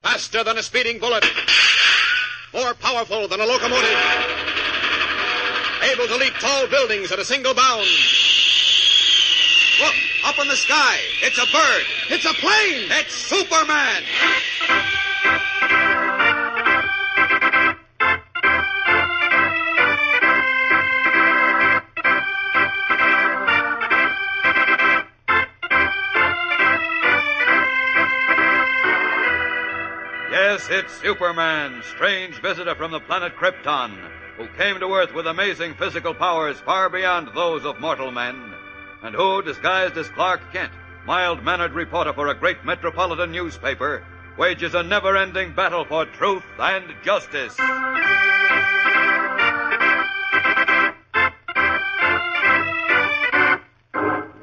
Faster than a speeding bullet. More powerful than a locomotive. Able to leap tall buildings at a single bound. Look, up in the sky. It's a bird. It's a plane. It's Superman. Yes, it's Superman, strange visitor from the planet Krypton, who came to Earth with amazing physical powers far beyond those of mortal men, and who, disguised as Clark Kent, mild-mannered reporter for a great metropolitan newspaper, wages a never-ending battle for truth and justice.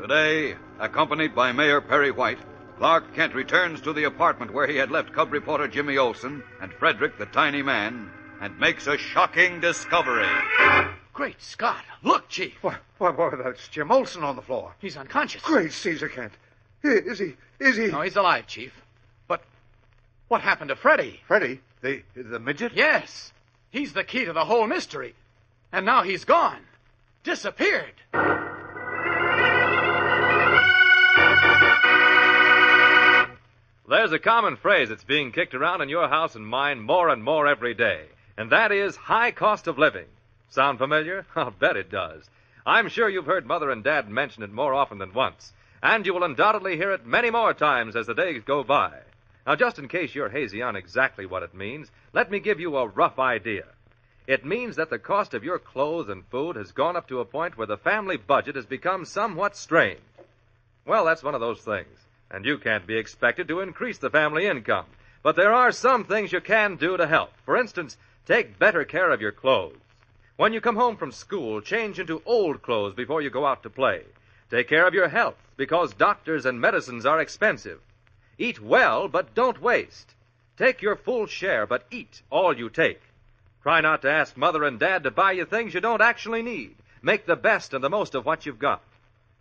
Today, accompanied by Mayor Perry White, Clark Kent returns to the apartment where he had left cub reporter Jimmy Olsen and Frederick the tiny man, and makes a shocking discovery. Great Scott. Look, Chief. Why, that's Jim Olsen on the floor. He's unconscious. Great Caesar Kent. Is he? No, he's alive, Chief. But what happened to Freddie? Freddie? The midget? Yes. He's the key to the whole mystery. And now he's gone. Disappeared. There's a common phrase that's being kicked around in your house and mine more and more every day, and that is high cost of living. Sound familiar? I'll bet it does. I'm sure you've heard Mother and Dad mention it more often than once, and you will undoubtedly hear it many more times as the days go by. Now, just in case you're hazy on exactly what it means, let me give you a rough idea. It means that the cost of your clothes and food has gone up to a point where the family budget has become somewhat strained. Well, that's one of those things. And you can't be expected to increase the family income. But there are some things you can do to help. For instance, take better care of your clothes. When you come home from school, change into old clothes before you go out to play. Take care of your health, because doctors and medicines are expensive. Eat well, but don't waste. Take your full share, but eat all you take. Try not to ask Mother and Dad to buy you things you don't actually need. Make the best and the most of what you've got.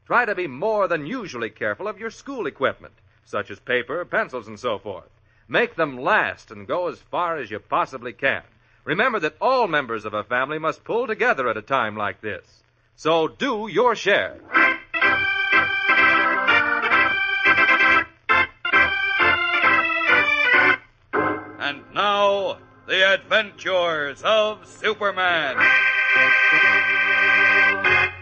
Try to be more than usually careful of your school equipment, such as paper, pencils, and so forth. Make them last and go as far as you possibly can. Remember that all members of a family must pull together at a time like this. So do your share. And now, the adventures of Superman.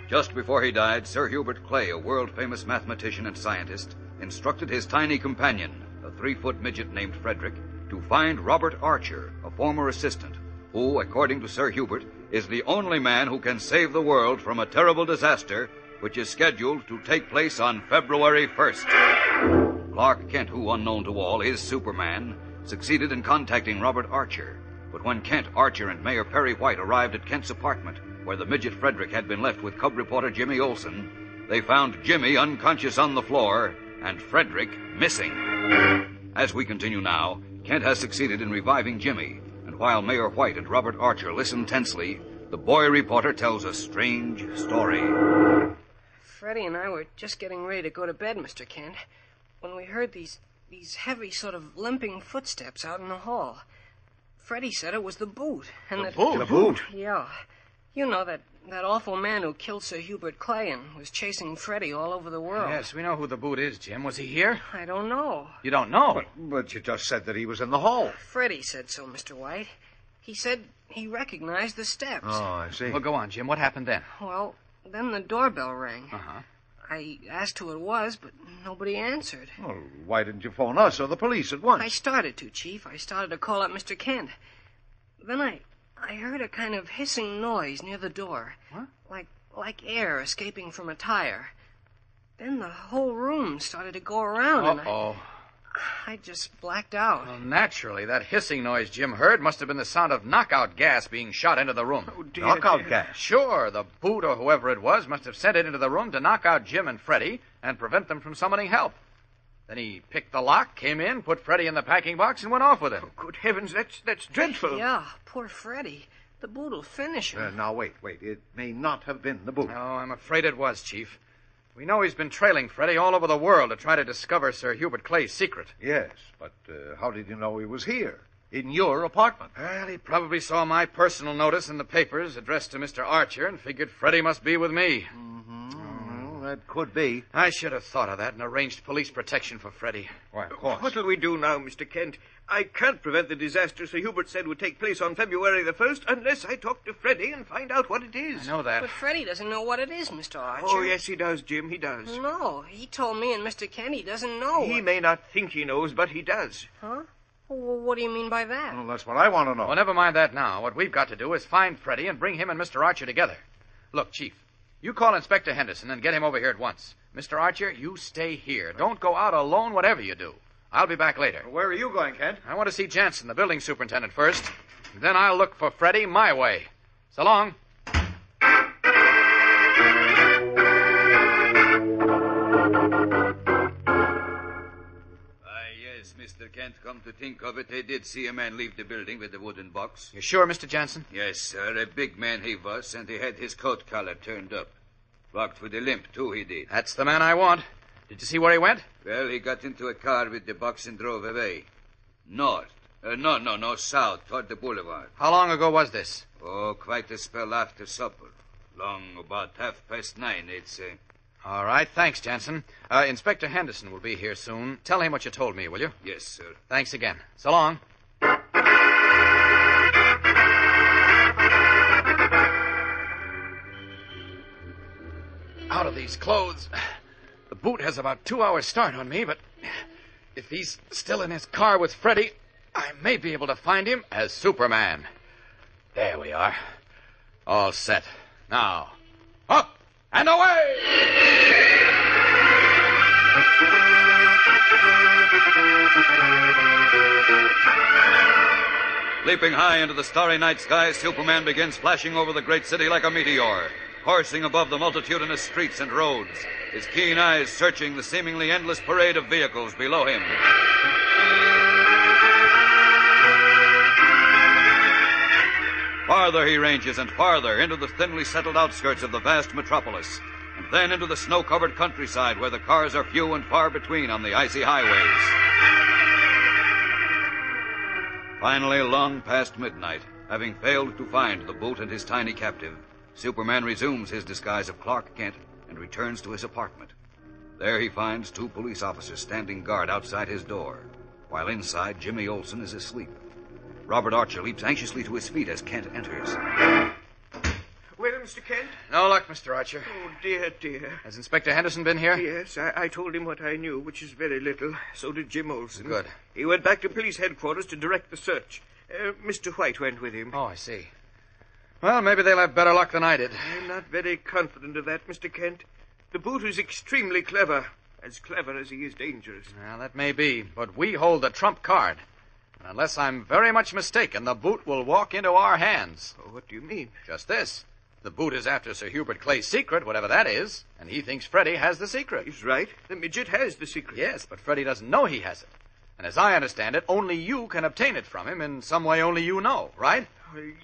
Just before he died, Sir Hubert Clay, a world-famous mathematician and scientist, instructed his tiny companion, a 3-foot midget named Frederick, to find Robert Archer, a former assistant, who, according to Sir Hubert, is the only man who can save the world from a terrible disaster which is scheduled to take place on February 1st. Clark Kent, who, unknown to all, is Superman, succeeded in contacting Robert Archer. But when Kent, Archer, and Mayor Perry White arrived at Kent's apartment, where the midget Frederick had been left with cub reporter Jimmy Olsen, they found Jimmy unconscious on the floor and Frederick missing. As we continue now, Kent has succeeded in reviving Jimmy, and while Mayor White and Robert Archer listen tensely, the boy reporter tells a strange story. Freddie and I were just getting ready to go to bed, Mr. Kent, when we heard these heavy, sort of limping footsteps out in the hall. Freddie said it was the boot. And The boot? Yeah. You know, that awful man who killed Sir Hubert Clay and was chasing Freddie all over the world. Yes, we know who the boot is, Jim. Was he here? I don't know. You don't know? But you just said that he was in the hall. Freddie said so, Mr. White. He said he recognized the steps. Oh, I see. Well, go on, Jim. What happened then? Well, then the doorbell rang. Uh-huh. I asked who it was, but nobody answered. Well, why didn't you phone us or the police at once? I started to, Chief. I started to call up Mr. Kent. Then I heard a kind of hissing noise near the door. What? Like air escaping from a tire. Then the whole room started to go around, and I just blacked out. Well, naturally, that hissing noise Jim heard must have been the sound of knockout gas being shot into the room. Oh, dear. Knockout gas? Sure, the boot or whoever it was must have sent it into the room to knock out Jim and Freddie and prevent them from summoning help. Then he picked the lock, came in, put Freddie in the packing box, and went off with him. Oh, good heavens, that's dreadful. Yeah, poor Freddie. The boot will finish him. Now, wait. It may not have been the boot. No, I'm afraid it was, Chief. We know he's been trailing Freddy all over the world to try to discover Sir Hubert Clay's secret. Yes, but how did you know he was here? In your apartment? Well, he probably saw my personal notice in the papers addressed to Mr. Archer and figured Freddy must be with me. Mm-hmm. That could be. I should have thought of that and arranged police protection for Freddy. Why, of course. What'll we do now, Mr. Kent? I can't prevent the disaster Sir Hubert said would take place on February the 1st unless I talk to Freddy and find out what it is. I know that. But Freddy doesn't know what it is, Mr. Archer. Oh, yes, he does, Jim. He does. No, he told me and Mr. Kent he doesn't know. He may not think he knows, but he does. Huh? Well, what do you mean by that? Well, that's what I want to know. Well, never mind that now. What we've got to do is find Freddy and bring him and Mr. Archer together. Look, Chief, you call Inspector Henderson and get him over here at once. Mr. Archer, you stay here. Don't go out alone, whatever you do. I'll be back later. Where are you going, Kent? I want to see Jansen, the building superintendent, first. Then I'll look for Freddy my way. So long. Yes, Mr. Kent, come to think of it, I did see a man leave the building with the wooden box. You sure, Mr. Jansen? Yes, sir, a big man he was, and he had his coat collar turned up. Walked with a limp, too, he did. That's the man I want. Did you see where he went? Well, he got into a car with the box and drove away. North. No, south, toward the boulevard. How long ago was this? Oh, quite a spell after supper. Long about 9:30, I'd say. All right, thanks, Jansen. Inspector Henderson will be here soon. Tell him what you told me, will you? Yes, sir. Thanks again. So long. Out of these clothes. The boot has about 2 hours start on me, but if he's still in his car with Freddy, I may be able to find him as Superman. There we are. All set. Now, up and away! Leaping high into the starry night sky, Superman begins flashing over the great city like a meteor, coursing above the multitudinous streets and roads, his keen eyes searching the seemingly endless parade of vehicles below him. Farther he ranges and farther into the thinly settled outskirts of the vast metropolis, and then into the snow-covered countryside where the cars are few and far between on the icy highways. Finally, long past midnight, having failed to find the boot and his tiny captive, Superman resumes his disguise of Clark Kent and returns to his apartment. There he finds 2 police officers standing guard outside his door, while inside Jimmy Olsen is asleep. Robert Archer leaps anxiously to his feet as Kent enters. Well, Mr. Kent? No luck, Mr. Archer. Oh, dear. Has Inspector Henderson been here? Yes, I told him what I knew, which is very little. So did Jim Olsen. Good. He went back to police headquarters to direct the search. Mr. White went with him. Oh, I see. Well, maybe they'll have better luck than I did. I'm not very confident of that, Mr. Kent. The boot is extremely clever. As clever as he is dangerous. Well, that may be, but we hold the trump card. And unless I'm very much mistaken, the boot will walk into our hands. Oh, what do you mean? Just this. The boot is after Sir Hubert Clay's secret, whatever that is, and he thinks Freddy has the secret. He's right. The midget has the secret. Yes, but Freddy doesn't know he has it. And as I understand it, only you can obtain it from him in some way only you know, right?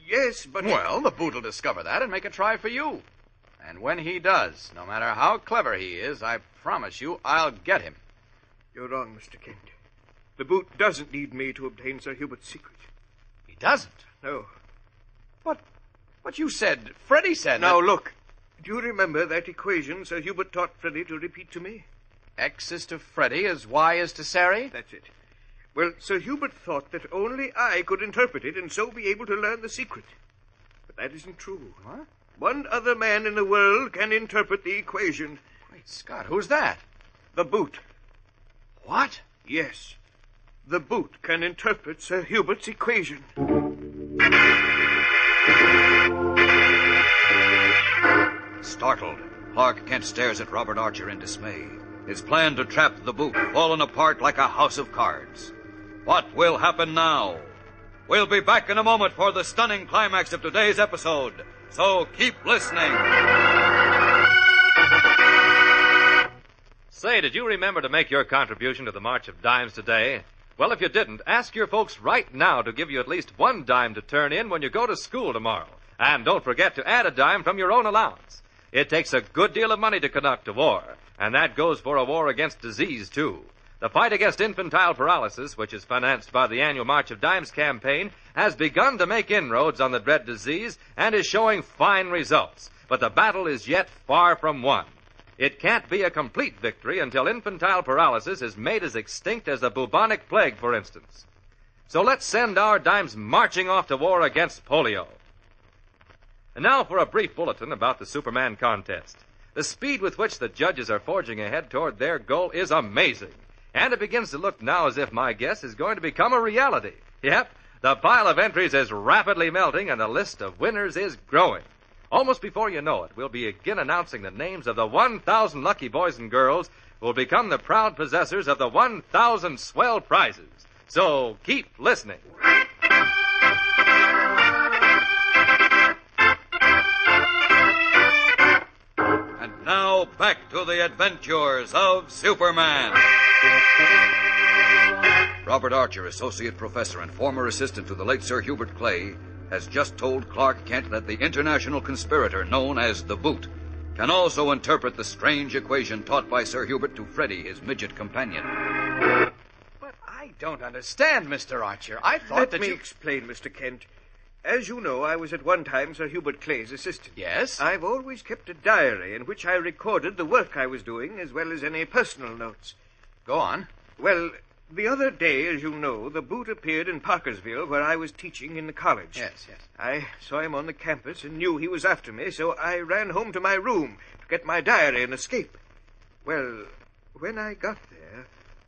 Yes, but... Well, the boot will discover that and make a try for you. And when he does, no matter how clever he is, I promise you I'll get him. You're wrong, Mr. Kent. The boot doesn't need me to obtain Sir Hubert's secret. He doesn't? No. But you said, Freddy said... Now, look. Do you remember that equation Sir Hubert taught Freddy to repeat to me? X is to Freddy as Y is to Sari? That's it. Well, Sir Hubert thought that only I could interpret it and so be able to learn the secret. But that isn't true. What? One other man in the world can interpret the equation. Great Scott, who's that? The boot. What? Yes. The boot can interpret Sir Hubert's equation. Startled, Clark Kent stares at Robert Archer in dismay. His plan to trap the boot fallen apart like a house of cards. What will happen now? We'll be back in a moment for the stunning climax of today's episode. So keep listening. Say, did you remember to make your contribution to the March of Dimes today? Well, if you didn't, ask your folks right now to give you at least 1 dime to turn in when you go to school tomorrow. And don't forget to add a dime from your own allowance. It takes a good deal of money to conduct a war, and that goes for a war against disease, too. The fight against infantile paralysis, which is financed by the annual March of Dimes campaign, has begun to make inroads on the dread disease and is showing fine results. But the battle is yet far from won. It can't be a complete victory until infantile paralysis is made as extinct as the bubonic plague, for instance. So let's send our dimes marching off to war against polio. And now for a brief bulletin about the Superman contest. The speed with which the judges are forging ahead toward their goal is amazing. And it begins to look now as if my guess is going to become a reality. Yep, the pile of entries is rapidly melting and the list of winners is growing. Almost before you know it, we'll begin announcing the names of the 1,000 lucky boys and girls who will become the proud possessors of the 1,000 swell prizes. So keep listening. And now back to the adventures of Superman. Robert Archer, associate professor and former assistant to the late Sir Hubert Clay, has just told Clark Kent that the international conspirator known as the Boot can also interpret the strange equation taught by Sir Hubert to Freddie, his midget companion. But I don't understand, Mr. Archer. I thought Let me explain, Mr. Kent. As you know, I was at one time Sir Hubert Clay's assistant. Yes? I've always kept a diary in which I recorded the work I was doing as well as any personal notes. Go on. Well, the other day, as you know, the Boot appeared in Parkersville where I was teaching in the college. Yes. I saw him on the campus and knew he was after me, so I ran home to my room to get my diary and escape. Well, when I got there,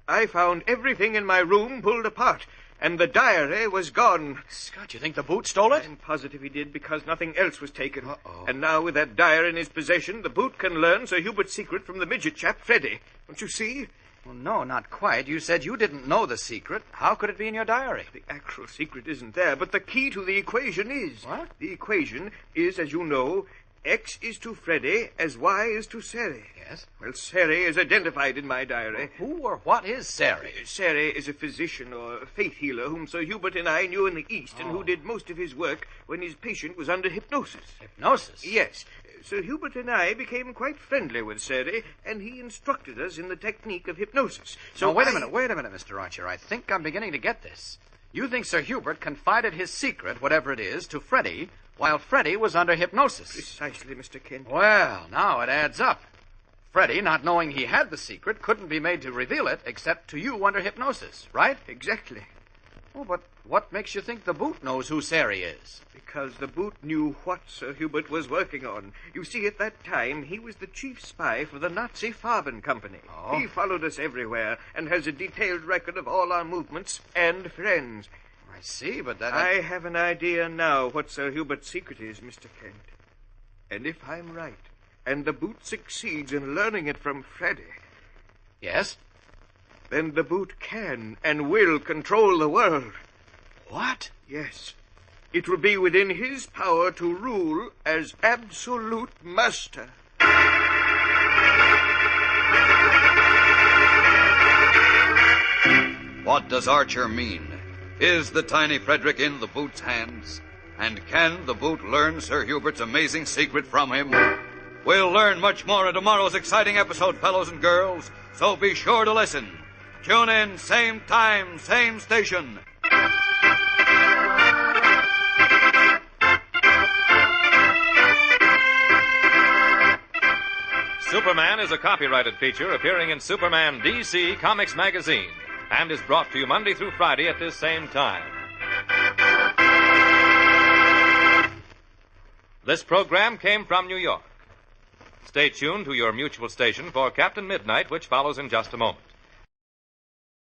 I found everything in my room pulled apart, and the diary was gone. Scott, you think the Boot stole it? I'm positive he did, because nothing else was taken. Uh-oh. And now, with that diary in his possession, the Boot can learn Sir Hubert's secret from the midget chap, Freddie. Don't you see? Well, no, not quite. You said you didn't know the secret. How could it be in your diary? The actual secret isn't there, but the key to the equation is. What? The equation is, as you know, X is to Freddie as Y is to Sari. Yes? Well, Sari is identified in my diary. Who or what is Sari? Sari is a physician or faith healer whom Sir Hubert and I knew in the East and who did most of his work when his patient was under hypnosis. Hypnosis? Yes. Sir Hubert and I became quite friendly with Sari, and he instructed us in the technique of hypnosis. So wait a minute, Mr. Archer. I think I'm beginning to get this. You think Sir Hubert confided his secret, whatever it is, to Freddie, while Freddie was under hypnosis? Precisely, Mr. Kent. Well, now it adds up. Freddie, not knowing he had the secret, couldn't be made to reveal it except to you under hypnosis, right? Exactly. Oh, but what makes you think the Boot knows who Sari is? Because the Boot knew what Sir Hubert was working on. You see, at that time, he was the chief spy for the Nazi Farben Company. Oh. He followed us everywhere and has a detailed record of all our movements and friends. I see, but that... I have an idea now what Sir Hubert's secret is, Mr. Kent. And if I'm right, and the Boot succeeds in learning it from Freddie... Yes? Then the Boot can and will control the world. What? Yes. It will be within his power to rule as absolute master. What does Archer mean? Is the tiny Frederick in the Boot's hands? And can the Boot learn Sir Hubert's amazing secret from him? We'll learn much more in tomorrow's exciting episode, fellows and girls, so be sure to listen. Tune in, same time, same station. Superman is a copyrighted feature appearing in Superman DC Comics Magazine and is brought to you Monday through Friday at this same time. This program came from New York. Stay tuned to your mutual station for Captain Midnight, which follows in just a moment.